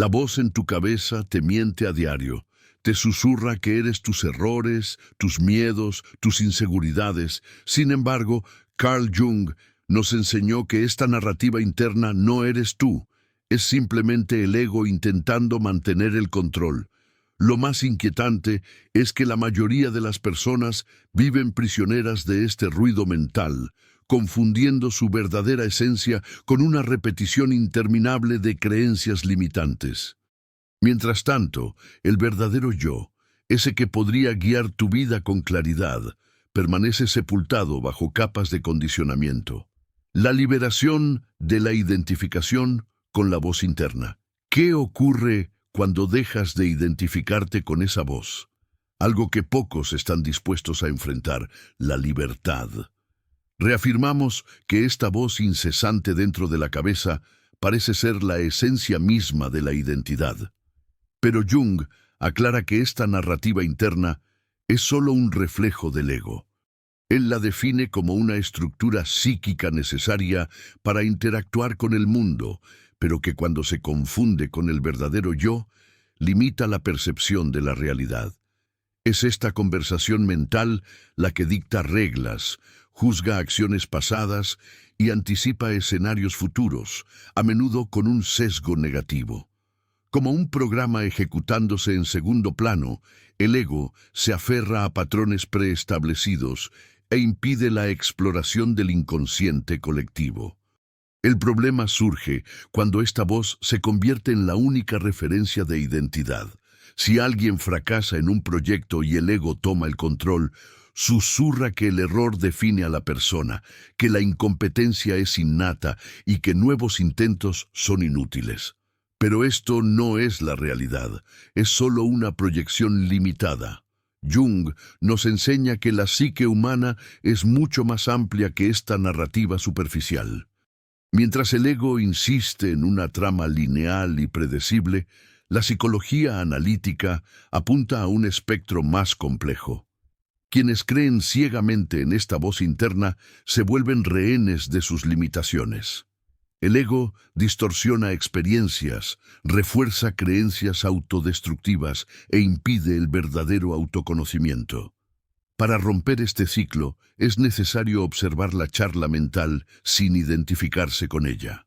La voz en tu cabeza te miente a diario, te susurra que eres tus errores, tus miedos, tus inseguridades. Sin embargo, Carl Jung nos enseñó que esta narrativa interna no eres tú, es simplemente el ego intentando mantener el control. Lo más inquietante es que la mayoría de las personas viven prisioneras de este ruido mental, confundiendo su verdadera esencia con una repetición interminable de creencias limitantes. Mientras tanto, el verdadero yo, ese que podría guiar tu vida con claridad, permanece sepultado bajo capas de condicionamiento. La liberación de la identificación con la voz interna. ¿Qué ocurre cuando dejas de identificarte con esa voz? Algo que pocos están dispuestos a enfrentar: la libertad. Reafirmamos que esta voz incesante dentro de la cabeza parece ser la esencia misma de la identidad. Pero Jung aclara que esta narrativa interna es solo un reflejo del ego. Él la define como una estructura psíquica necesaria para interactuar con el mundo, pero que cuando se confunde con el verdadero yo, limita la percepción de la realidad. Es esta conversación mental la que dicta reglas, juzga acciones pasadas y anticipa escenarios futuros, a menudo con un sesgo negativo. Como un programa ejecutándose en segundo plano, el ego se aferra a patrones preestablecidos e impide la exploración del inconsciente colectivo. El problema surge cuando esta voz se convierte en la única referencia de identidad. Si alguien fracasa en un proyecto y el ego toma el control, susurra que el error define a la persona, que la incompetencia es innata y que nuevos intentos son inútiles. Pero esto no es la realidad, es solo una proyección limitada. Jung nos enseña que la psique humana es mucho más amplia que esta narrativa superficial. Mientras el ego insiste en una trama lineal y predecible, la psicología analítica apunta a un espectro más complejo. Quienes creen ciegamente en esta voz interna se vuelven rehenes de sus limitaciones. El ego distorsiona experiencias, refuerza creencias autodestructivas e impide el verdadero autoconocimiento. Para romper este ciclo, es necesario observar la charla mental sin identificarse con ella.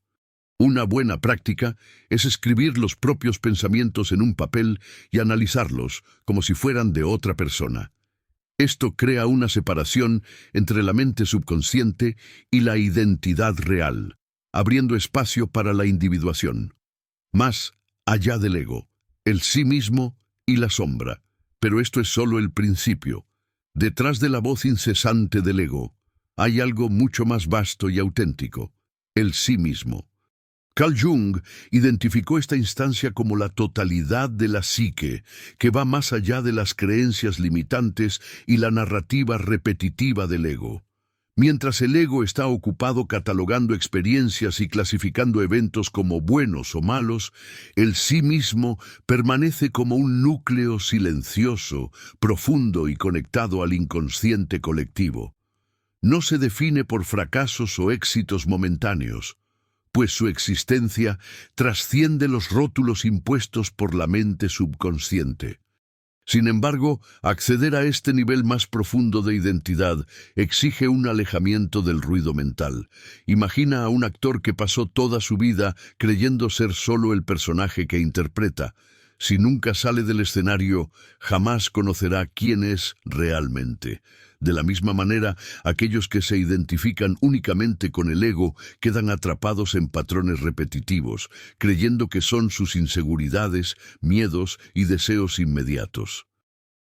Una buena práctica es escribir los propios pensamientos en un papel y analizarlos como si fueran de otra persona. Esto crea una separación entre la mente subconsciente y la identidad real, abriendo espacio para la individuación. Más allá del ego, el sí mismo y la sombra. Pero esto es solo el principio. Detrás de la voz incesante del ego, hay algo mucho más vasto y auténtico: el sí mismo. Carl Jung identificó esta instancia como la totalidad de la psique, que va más allá de las creencias limitantes y la narrativa repetitiva del ego. Mientras el ego está ocupado catalogando experiencias y clasificando eventos como buenos o malos, el sí mismo permanece como un núcleo silencioso, profundo y conectado al inconsciente colectivo. No se define por fracasos o éxitos momentáneos, pues su existencia trasciende los rótulos impuestos por la mente subconsciente. Sin embargo, acceder a este nivel más profundo de identidad exige un alejamiento del ruido mental. Imagina a un actor que pasó toda su vida creyendo ser solo el personaje que interpreta. Si nunca sale del escenario, jamás conocerá quién es realmente. De la misma manera, aquellos que se identifican únicamente con el ego quedan atrapados en patrones repetitivos, creyendo que son sus inseguridades, miedos y deseos inmediatos.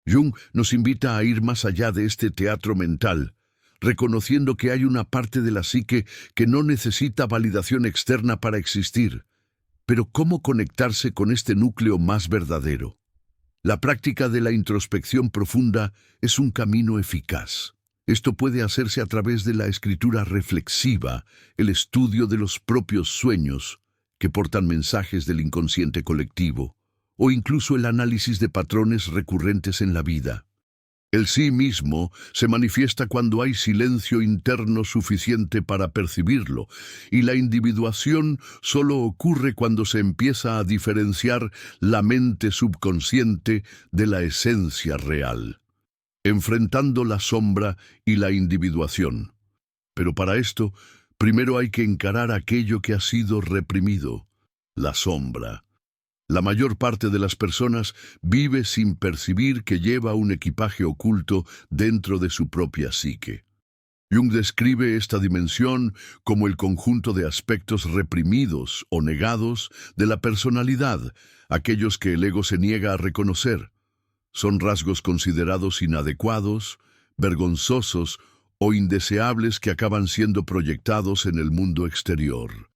Jung nos invita a ir más allá de este teatro mental, reconociendo que hay una parte de la psique que no necesita validación externa para existir. Pero ¿cómo conectarse con este núcleo más verdadero? La práctica de la introspección profunda es un camino eficaz. Esto puede hacerse a través de la escritura reflexiva, el estudio de los propios sueños, que portan mensajes del inconsciente colectivo, o incluso el análisis de patrones recurrentes en la vida. El sí mismo se manifiesta cuando hay silencio interno suficiente para percibirlo, y la individuación solo ocurre cuando se empieza a diferenciar la mente subconsciente de la esencia real, enfrentando la sombra y la individuación. Pero para esto, primero hay que encarar aquello que ha sido reprimido, la sombra. La mayor parte de las personas vive sin percibir que lleva un equipaje oculto dentro de su propia psique. Jung describe esta dimensión como el conjunto de aspectos reprimidos o negados de la personalidad, aquellos que el ego se niega a reconocer. Son rasgos considerados inadecuados, vergonzosos o indeseables que acaban siendo proyectados en el mundo exterior.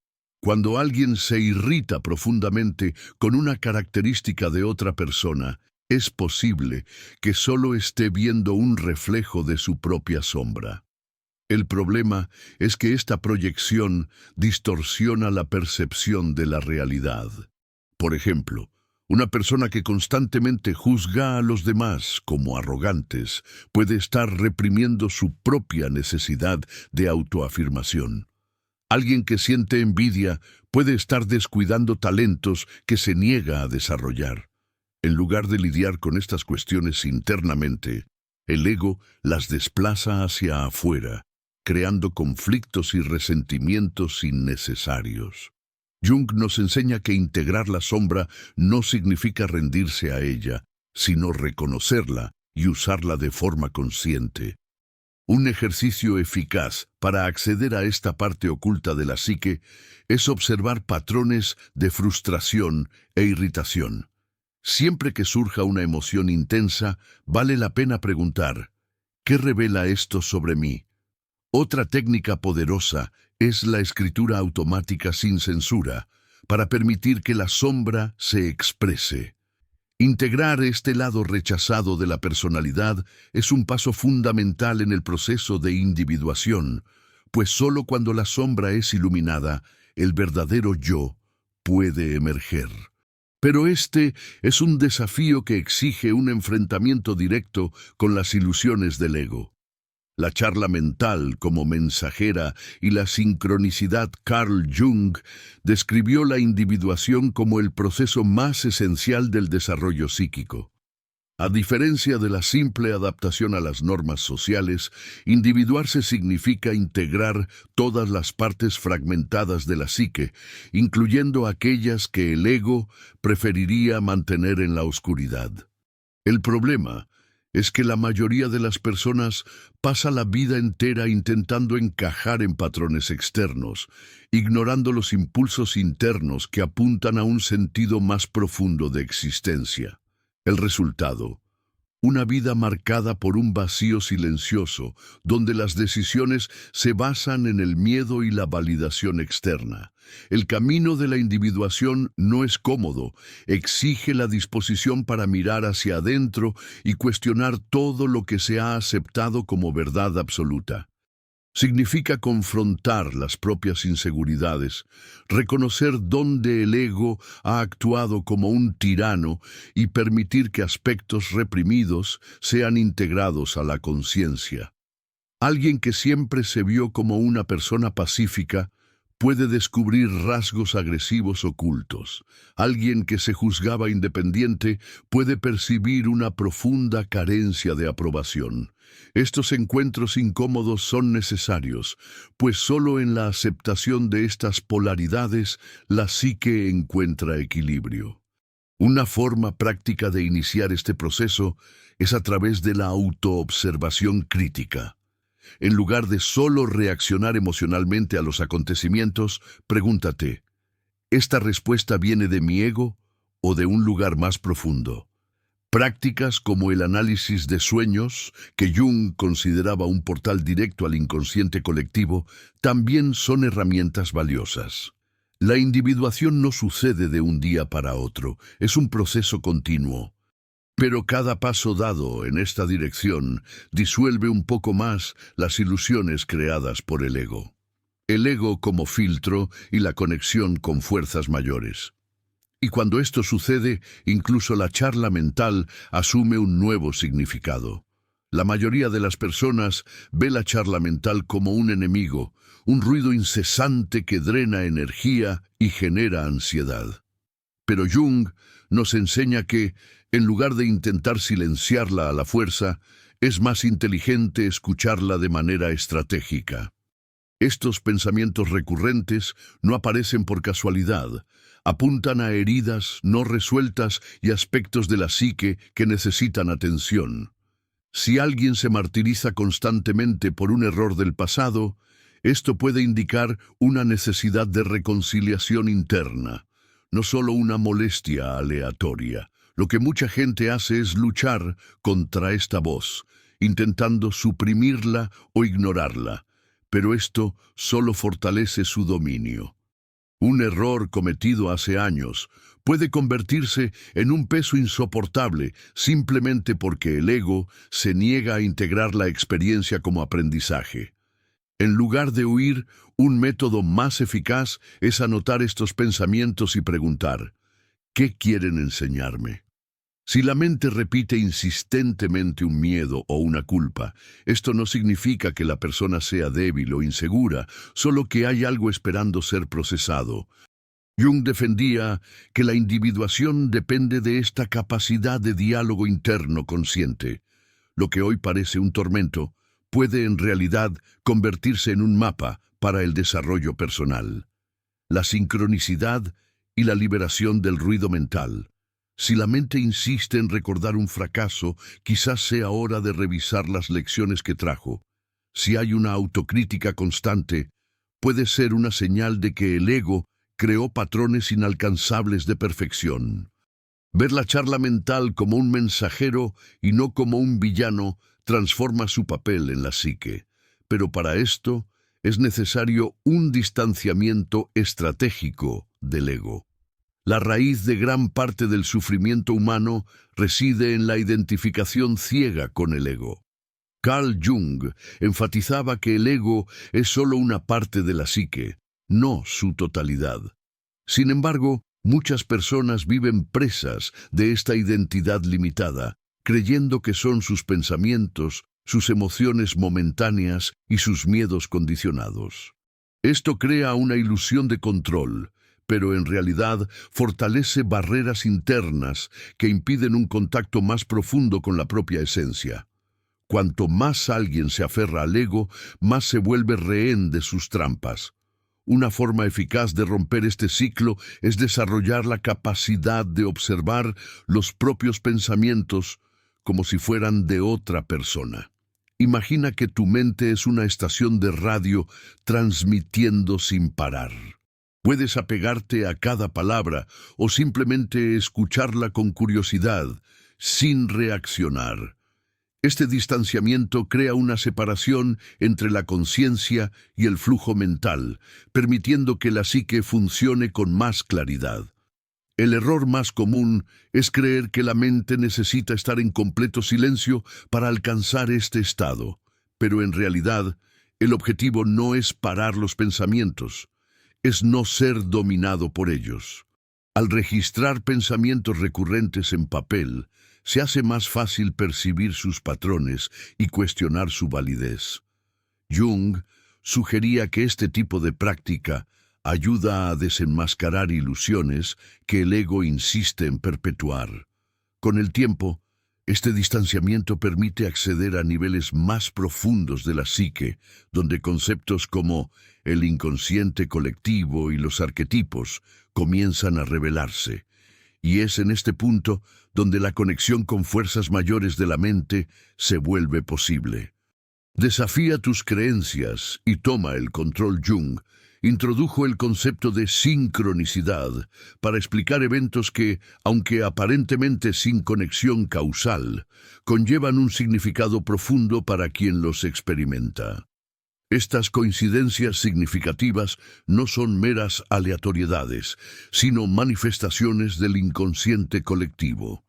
Cuando alguien se irrita profundamente con una característica de otra persona, es posible que solo esté viendo un reflejo de su propia sombra. El problema es que esta proyección distorsiona la percepción de la realidad. Por ejemplo, una persona que constantemente juzga a los demás como arrogantes puede estar reprimiendo su propia necesidad de autoafirmación. Alguien que siente envidia puede estar descuidando talentos que se niega a desarrollar. En lugar de lidiar con estas cuestiones internamente, el ego las desplaza hacia afuera, creando conflictos y resentimientos innecesarios. Jung nos enseña que integrar la sombra no significa rendirse a ella, sino reconocerla y usarla de forma consciente. Un ejercicio eficaz para acceder a esta parte oculta de la psique es observar patrones de frustración e irritación. Siempre que surja una emoción intensa, vale la pena preguntar, ¿qué revela esto sobre mí? Otra técnica poderosa es la escritura automática sin censura, para permitir que la sombra se exprese. Integrar este lado rechazado de la personalidad es un paso fundamental en el proceso de individuación, pues solo cuando la sombra es iluminada, el verdadero yo puede emerger. Pero este es un desafío que exige un enfrentamiento directo con las ilusiones del ego. La charla mental como mensajera y la sincronicidad. Carl Jung describió la individuación como el proceso más esencial del desarrollo psíquico. A diferencia de la simple adaptación a las normas sociales, individuarse significa integrar todas las partes fragmentadas de la psique, incluyendo aquellas que el ego preferiría mantener en la oscuridad. El problema es que la mayoría de las personas pasa la vida entera intentando encajar en patrones externos, ignorando los impulsos internos que apuntan a un sentido más profundo de existencia. El resultado: una vida marcada por un vacío silencioso, donde las decisiones se basan en el miedo y la validación externa. El camino de la individuación no es cómodo, exige la disposición para mirar hacia adentro y cuestionar todo lo que se ha aceptado como verdad absoluta. Significa confrontar las propias inseguridades, reconocer dónde el ego ha actuado como un tirano y permitir que aspectos reprimidos sean integrados a la conciencia. Alguien que siempre se vio como una persona pacífica puede descubrir rasgos agresivos ocultos. Alguien que se juzgaba independiente puede percibir una profunda carencia de aprobación. Estos encuentros incómodos son necesarios, pues solo en la aceptación de estas polaridades la psique encuentra equilibrio. Una forma práctica de iniciar este proceso es a través de la autoobservación crítica. En lugar de solo reaccionar emocionalmente a los acontecimientos, pregúntate, ¿esta respuesta viene de mi ego o de un lugar más profundo? Prácticas como el análisis de sueños, que Jung consideraba un portal directo al inconsciente colectivo, también son herramientas valiosas. La individuación no sucede de un día para otro, es un proceso continuo. Pero cada paso dado en esta dirección disuelve un poco más las ilusiones creadas por el ego. El ego como filtro y la conexión con fuerzas mayores. Y cuando esto sucede, incluso la charla mental asume un nuevo significado. La mayoría de las personas ve la charla mental como un enemigo, un ruido incesante que drena energía y genera ansiedad. Pero Jung nos enseña que, en lugar de intentar silenciarla a la fuerza, es más inteligente escucharla de manera estratégica. Estos pensamientos recurrentes no aparecen por casualidad, apuntan a heridas no resueltas y aspectos de la psique que necesitan atención. Si alguien se martiriza constantemente por un error del pasado, esto puede indicar una necesidad de reconciliación interna, no solo una molestia aleatoria. Lo que mucha gente hace es luchar contra esta voz, intentando suprimirla o ignorarla, pero esto solo fortalece su dominio. Un error cometido hace años puede convertirse en un peso insoportable simplemente porque el ego se niega a integrar la experiencia como aprendizaje. En lugar de huir, un método más eficaz es anotar estos pensamientos y preguntar, ¿qué quieren enseñarme? Si la mente repite insistentemente un miedo o una culpa, esto no significa que la persona sea débil o insegura, solo que hay algo esperando ser procesado. Jung defendía que la individuación depende de esta capacidad de diálogo interno consciente. Lo que hoy parece un tormento puede en realidad convertirse en un mapa para el desarrollo personal. La sincronicidad y la liberación del ruido mental. Si la mente insiste en recordar un fracaso, quizás sea hora de revisar las lecciones que trajo. Si hay una autocrítica constante, puede ser una señal de que el ego creó patrones inalcanzables de perfección. Ver la charla mental como un mensajero y no como un villano transforma su papel en la psique. Pero para esto es necesario un distanciamiento estratégico del ego. La raíz de gran parte del sufrimiento humano reside en la identificación ciega con el ego. Carl Jung enfatizaba que el ego es solo una parte de la psique, no su totalidad. Sin embargo, muchas personas viven presas de esta identidad limitada, creyendo que son sus pensamientos, sus emociones momentáneas y sus miedos condicionados. Esto crea una ilusión de control, pero en realidad fortalece barreras internas que impiden un contacto más profundo con la propia esencia. Cuanto más alguien se aferra al ego, más se vuelve rehén de sus trampas. Una forma eficaz de romper este ciclo es desarrollar la capacidad de observar los propios pensamientos como si fueran de otra persona. Imagina que tu mente es una estación de radio transmitiendo sin parar. Puedes apegarte a cada palabra o simplemente escucharla con curiosidad, sin reaccionar. Este distanciamiento crea una separación entre la conciencia y el flujo mental, permitiendo que la psique funcione con más claridad. El error más común es creer que la mente necesita estar en completo silencio para alcanzar este estado, pero en realidad el objetivo no es parar los pensamientos, es no ser dominado por ellos. Al registrar pensamientos recurrentes en papel, se hace más fácil percibir sus patrones y cuestionar su validez. Jung sugería que este tipo de práctica ayuda a desenmascarar ilusiones que el ego insiste en perpetuar. Con el tiempo, este distanciamiento permite acceder a niveles más profundos de la psique, donde conceptos como el inconsciente colectivo y los arquetipos comienzan a revelarse. Y es en este punto donde la conexión con fuerzas mayores de la mente se vuelve posible. Desafía tus creencias y toma el control. Jung introdujo el concepto de sincronicidad para explicar eventos que, aunque aparentemente sin conexión causal, conllevan un significado profundo para quien los experimenta. Estas coincidencias significativas no son meras aleatoriedades, sino manifestaciones del inconsciente colectivo.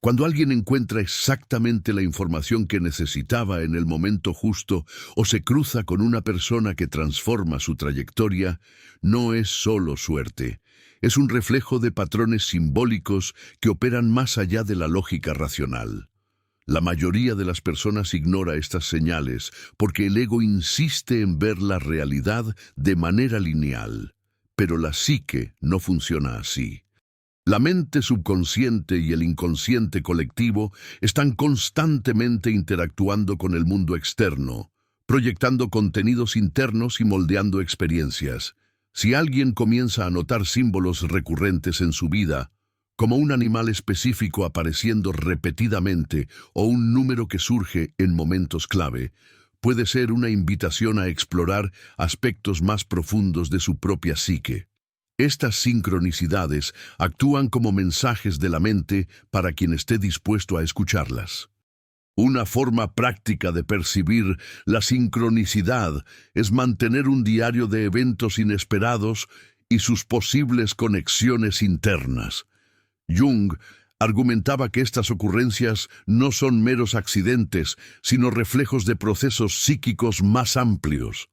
Cuando alguien encuentra exactamente la información que necesitaba en el momento justo o se cruza con una persona que transforma su trayectoria, no es solo suerte. Es un reflejo de patrones simbólicos que operan más allá de la lógica racional. La mayoría de las personas ignora estas señales porque el ego insiste en ver la realidad de manera lineal, pero la psique no funciona así. La mente subconsciente y el inconsciente colectivo están constantemente interactuando con el mundo externo, proyectando contenidos internos y moldeando experiencias. Si alguien comienza a notar símbolos recurrentes en su vida, como un animal específico apareciendo repetidamente o un número que surge en momentos clave, puede ser una invitación a explorar aspectos más profundos de su propia psique. Estas sincronicidades actúan como mensajes de la mente para quien esté dispuesto a escucharlas. Una forma práctica de percibir la sincronicidad es mantener un diario de eventos inesperados y sus posibles conexiones internas. Jung argumentaba que estas ocurrencias no son meros accidentes, sino reflejos de procesos psíquicos más amplios.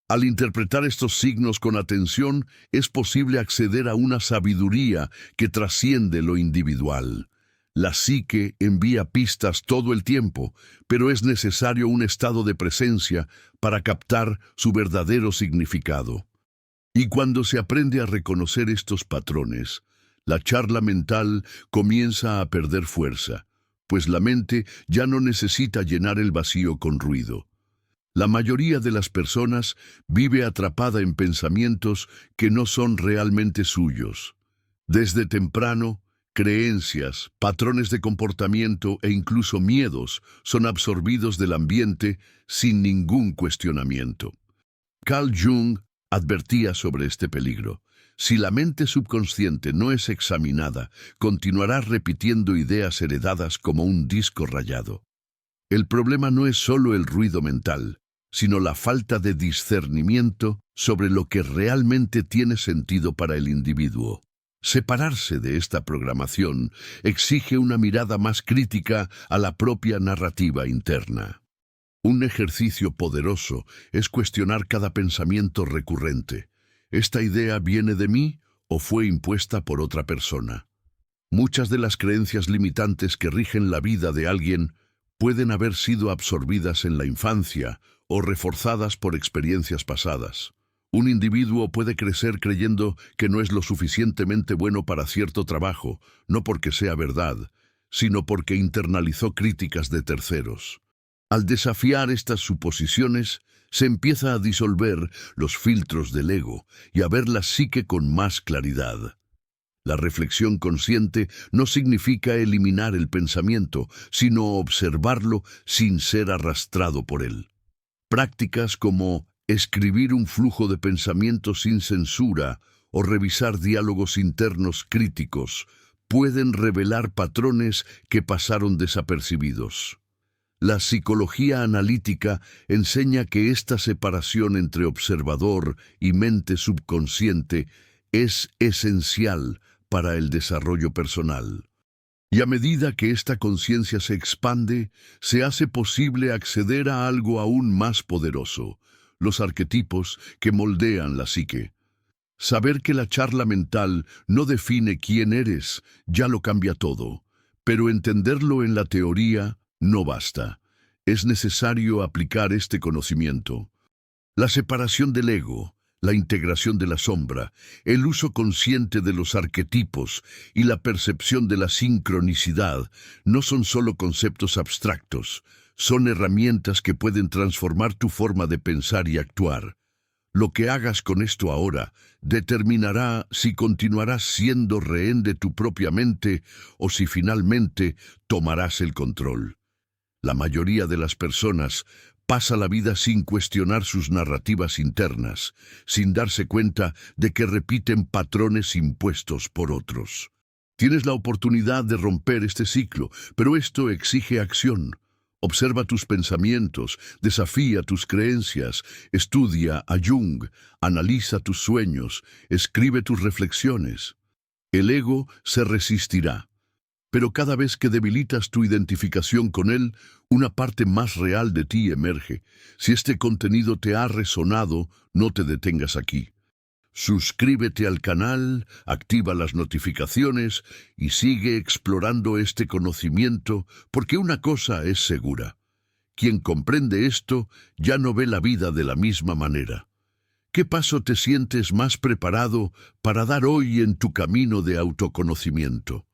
Al interpretar estos signos con atención, es posible acceder a una sabiduría que trasciende lo individual. La psique envía pistas todo el tiempo, pero es necesario un estado de presencia para captar su verdadero significado. Y cuando se aprende a reconocer estos patrones, la charla mental comienza a perder fuerza, pues la mente ya no necesita llenar el vacío con ruido. La mayoría de las personas vive atrapada en pensamientos que no son realmente suyos. Desde temprano, creencias, patrones de comportamiento e incluso miedos son absorbidos del ambiente sin ningún cuestionamiento. Carl Jung advertía sobre este peligro. Si la mente subconsciente no es examinada, continuará repitiendo ideas heredadas como un disco rayado. El problema no es solo el ruido mental, sino la falta de discernimiento sobre lo que realmente tiene sentido para el individuo. Separarse de esta programación exige una mirada más crítica a la propia narrativa interna. Un ejercicio poderoso es cuestionar cada pensamiento recurrente. ¿Esta idea viene de mí o fue impuesta por otra persona? Muchas de las creencias limitantes que rigen la vida de alguien pueden haber sido absorbidas en la infancia o reforzadas por experiencias pasadas. Un individuo puede crecer creyendo que no es lo suficientemente bueno para cierto trabajo, no porque sea verdad, sino porque internalizó críticas de terceros. Al desafiar estas suposiciones, se empieza a disolver los filtros del ego y a ver la psique con más claridad. La reflexión consciente no significa eliminar el pensamiento, sino observarlo sin ser arrastrado por él. Prácticas como escribir un flujo de pensamientos sin censura o revisar diálogos internos críticos pueden revelar patrones que pasaron desapercibidos. La psicología analítica enseña que esta separación entre observador y mente subconsciente es esencial para el desarrollo personal. Y a medida que esta conciencia se expande, se hace posible acceder a algo aún más poderoso, los arquetipos que moldean la psique. Saber que la charla mental no define quién eres, ya lo cambia todo, pero entenderlo en la teoría no basta. Es necesario aplicar este conocimiento. La separación del ego, la integración de la sombra, el uso consciente de los arquetipos y la percepción de la sincronicidad no son solo conceptos abstractos, son herramientas que pueden transformar tu forma de pensar y actuar. Lo que hagas con esto ahora determinará si continuarás siendo rehén de tu propia mente o si finalmente tomarás el control. La mayoría de las personas pasa la vida sin cuestionar sus narrativas internas, sin darse cuenta de que repiten patrones impuestos por otros. Tienes la oportunidad de romper este ciclo, pero esto exige acción. Observa tus pensamientos, desafía tus creencias, estudia a Jung, analiza tus sueños, escribe tus reflexiones. El ego se resistirá, pero cada vez que debilitas tu identificación con él, una parte más real de ti emerge. Si este contenido te ha resonado, no te detengas aquí. Suscríbete al canal, activa las notificaciones y sigue explorando este conocimiento, porque una cosa es segura: quien comprende esto ya no ve la vida de la misma manera. ¿Qué paso te sientes más preparado para dar hoy en tu camino de autoconocimiento?